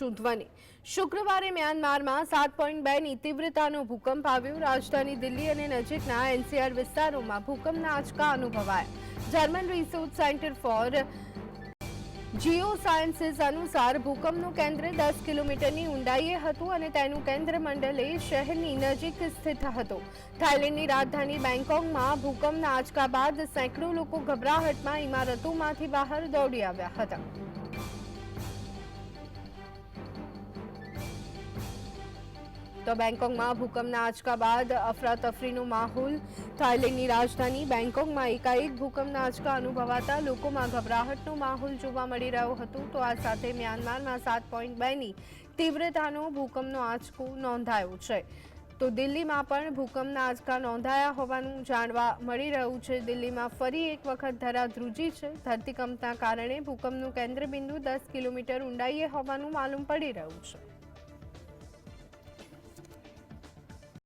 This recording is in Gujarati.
ધ્વનિ શુક્રવારે મ્યાનમારમાં 7.2ની તીવ્રતાનો ભૂકંપ આવ્યો। રાજધાની દિલ્હી અને નજીકના એનસીઆર વિસ્તારોમાં ભૂકંપના આંચકા અનુભવાયા। જર્મન રિસોર્ચ સેન્ટર ફોર જીઓસાયન્સીસ અનુસાર ભૂકંપનું કેન્દ્ર 10 કિલોમીટરની ઊંડાઈએ હતું અને તેનું કેન્દ્ર મંડલે શહેરની નજીક સ્થિત હતું। થાઇલેન્ડની રાજધાની બેંકોકમાં ભૂકંપના આંચકા બાદ સેંકડો લોકો ગભરાહટમાં ઇમારતોમાંથી બહાર દોડી આવ્યા હતા। તો બેંકોકમાં ભૂકંપના આંચકા બાદ અફરાતફરીનો માહોલ। થાઇલેન્ડની રાજધાની બેંકોકમાં એકાએક ભૂકંપના આંચકા અનુભવાતા લોકોમાં ગભરાહટનો માહોલ જોવા મળી રહ્યો હતો। તો આ સાથે મ્યાનમારમાં 7.2ની તીવ્રતાનો ભૂકંપનો આંચકો નોંધાયો છે। તો દિલ્હીમાં પણ ભૂકંપના આંચકા નોંધાયા હોવાનું જાણવા મળી રહ્યું છે। દિલ્હીમાં ફરી એક વખત ધરાધ્રુજી છે। ધરતીકંપના કારણે ભૂકંપનું કેન્દ્રબિંદુ 10 કિલોમીટર ઊંડાઈએ હોવાનું માલુમ પડી રહ્યું છે।